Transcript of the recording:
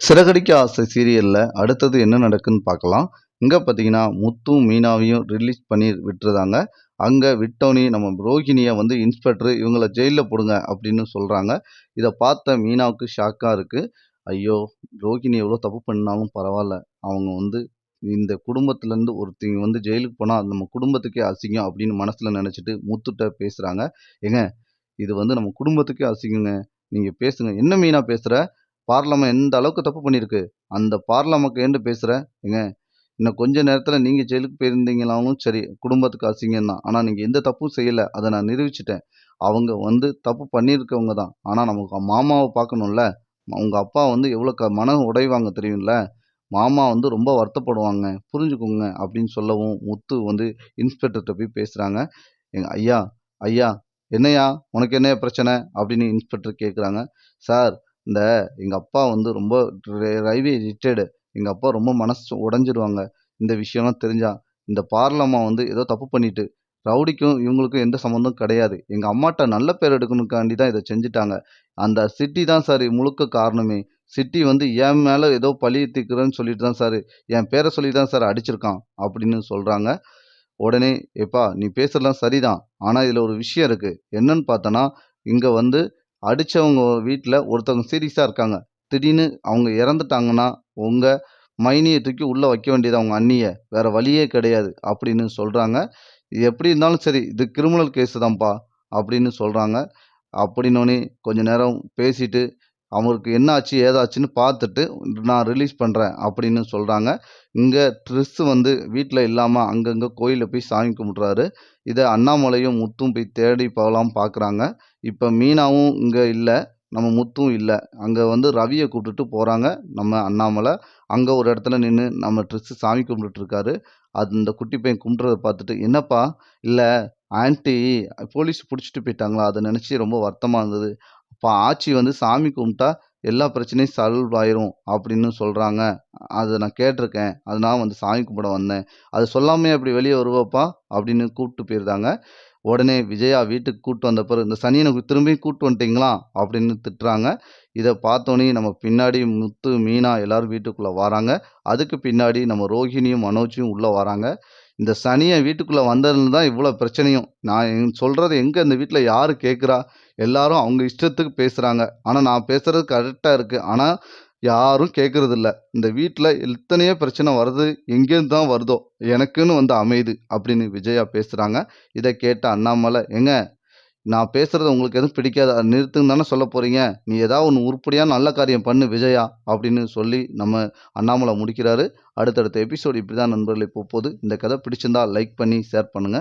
சிறகடிக்க ஆசை சீரியல்ல அடுத்தது என்ன நடக்குன்னு பார்க்கலாம். இங்க பார்த்தீங்கன்னா, முத்தும், மீனாவையும் ரிலீஸ் பண்ணி விட்டுருதாங்க. அங்க விட்டோனே நம்ம ரோஹிணிய வந்து இன்ஸ்பெக்டர் இவங்கள ஜெயில்ல போடுங்க அப்படின்னு சொல்றாங்க. இத பார்த்த மீனாவுக்கு ஷாக்கா இருக்கு. ஐயோ! ரோஹிணி எவ்வளோ தப்பு பண்ணாலும் பரவால்ல. அவங்க வந்து இந்த குடும்பத்திலேருந்து ஒருத்தங்க வந்து ஜெயிலுக்கு போனா, அது நம்ம குடும்பத்துக்கே அசிங்கம் அப்படின்னு மனசுல நெனச்சுட்டு முத்துட்ட பேசுறாங்க. ஏங்க இது வந்து நம்ம குடும்பத்துக்கே அசிங்கங்க. நீங்க பேசுங்க. என்ன மீனா பேசுற? பார்லமென்ட் எந்த அளவுக்கு தப்பு பண்ணியிருக்கு. அந்த பார்லமென்ட்கேண்டு பேசுற? ஏங்க இன்னும் கொஞ்ச நேரத்தில நீங்க ஜெயிலுக்கு போயிருந்தீங்கனாலும் சரி, குடும்பத்துக்கு அசிங்கம் தான். ஆனா நீங்க எந்த தப்பும் செய்யல. அத நான் நிரூபிச்சுட்டேன். அவங்க வந்து தப்பு பண்ணியிருக்கவங்க தான். ஆனா நமக்கு மாமாவ பார்க்கணும்ல. உங்க அப்பா வந்து எவ்வளோ மன உடைவாங்க தெரியும்ல. மாமா வந்து ரொம்ப வருத்தப்படுவாங்க. புரிஞ்சுக்கோங்க அப்படின்னு சொல்லவும், முத்து வந்து இன்ஸ்பெக்டர்ட்ட போய் பேசுறாங்க. ஐயா, ஐயா என்னய்யா? உனக்கு என்னய்யா பிரச்சனை? அப்படின்னு இன்ஸ்பெக்டர் கேட்குறாங்க. சார், இந்த எங்க அப்பா வந்து ரொம்ப ரயில்வே ரிட்டயர்டு. எங்க அப்பா ரொம்ப மனசு உடைஞ்சிருவாங்க. இந்த விஷயம்லாம் தெரிஞ்சா. இந்த பார்லமா வந்து ஏதோ தப்பு பண்ணிட்டு. ரவுடிக்கும் இவங்களுக்கும் எந்த சம்மந்தமும் கிடையாது. எங்க அம்மாட்ட நல்ல பேர் எடுக்கணும்காண்டி தான் இத செஞ்சுட்டாங்க. அந்த சிட்டி தான் சார் முழுக்க காரணமே. சிட்டி வந்து என் மேல ஏதோ பழிய தீர்க்கிறேன்னு சொல்லிட்டு தான் சார், என் பேர சொல்லி தான் சார் அடிச்சிருக்கான். அப்படின்னு சொல்றாங்க. உடனே, "எப்பா நீ பேசுறதெல்லாம் சரிதான். ஆனா இதுல ஒரு விஷயம் இருக்கு. என்னன்னு பார்த்தன்னா, இங்க வந்து அடிச்சவங்க வீட்ல ஒருத்தவங்க சீரியஸா இருக்காங்க. திடீர்னு அவங்க இறந்துட்டாங்கன்னா, உங்க மைனிய தூக்கி உள்ள வைக்க வேண்டியது அவங்க அண்ணிய. வேற வழியே கிடையாது." அப்படின்னு சொல்றாங்க. "இது எப்படி இருந்தாலும் சரி, இது கிரிமினல் கேஸ் தான்ப்பா." அப்படின்னு சொல்றாங்க. அப்படின்னோனே கொஞ்ச நேரம் பேசிட்டு, அவருக்கு என்ன ஆச்சு, ஏதாச்சுன்னு பார்த்துட்டு, நான் ரிலீஸ் பண்றேன் அப்படின்னு சொல்றாங்க. இங்க ட்ரெஸ் வந்து வீட்ல இல்லாம அங்கங்க கோயில்ல போய் சாமி கும்பிடுறாரு. இத அண்ணாமலையும், முத்தும் போய் தேடி போலாம் பார்க்குறாங்க. இப்ப மீனாவும் இங்க இல்ல. நம்ம முத்தும் இல்ல. அங்க வந்து ரவிய கூப்பிட்டுட்டு போறாங்க நம்ம அண்ணாமலை. அங்க ஒரு இடத்துல நின்னு நம்ம ட்ரெஸ் சாமி கும்பிட்டுட்டு இருக்காரு. அது இந்த குட்டி பையன் கும்பிடுறத பார்த்துட்டு, "என்னப்பா?" "இல்ல ஆன்ட்டி போலீஸ் புடிச்சுட்டு போயிட்டாங்களா, அத நெனச்சு ரொம்ப வருத்தமா இருந்தது. அப்ப ஆச்சி வந்து சாமி கும்பிட்டா எல்லா பிரச்சனையும் சால்வ் ஆயிரும் அப்படின்னு சொல்றாங்க. அத நான் கேட்டுருக்கேன். அதனால வந்து சாமி கும்பிட வந்தேன். அது சொல்லாமயே அப்படி வெளிய வருவப்பா? அப்படின்னு கூப்ட்டு போயிருந்தாங்க. உடனே விஜயா வீட்டுக்கு கூட்டு வந்த பிறகு, "இந்த சனியன திரும்பியும் கூட்டு வந்துட்டீங்களா?" அப்படின்னு திட்டுறாங்க. இத பார்த்தோனே நம்ம பின்னாடி முத்து, மீனா எல்லாரும் வீட்டுக்குள்ள வாராங்க. அதுக்கு பின்னாடி நம்ம ரோஹிணியும், மனோஜும் உள்ள வராங்க. இந்த சனியன் வீட்டுக்குள்ள வந்ததுல தான் இவ்ளோ பிரச்சனையும். நான் சொல்றத எங்க இந்த வீட்ல யாரு கேட்கிறா? எல்லாரும் அவங்க இஷ்டத்துக்கு பேசுறாங்க. ஆனா நான் பேசுறது கரெக்ட்டா இருக்கு. ஆனா யாரும் கேட்கறதில்ல. இந்த வீட்ல எத்தனையோ பிரச்சனை வருது. எங்கேருந்து தான் வருதோ! எனக்குன்னு வந்து அமையுது. அப்படின்னு விஜயா பேசுறாங்க. இத கேட்ட அண்ணாமலை, "ஏங்க நான் பேசுறது உங்களுக்கு எதுவும் பிடிக்காதா? அத நிறுத்துன்னு தானே சொல்லப் போறீங்க. நீ ஏதாவது ஒண்ணு உருப்படியான நல்ல காரியம் பண்ணு விஜயா" அப்படின்னு சொல்லி நம்ம அண்ணாமலை முடிக்கிறாரு. அடுத்தடுத்த எபிசோடு இப்படிதான் நண்பர்களே போப்போது. இந்த கதை பிடிச்சிருந்தா லைக் பண்ணி ஷேர் பண்ணுங்க.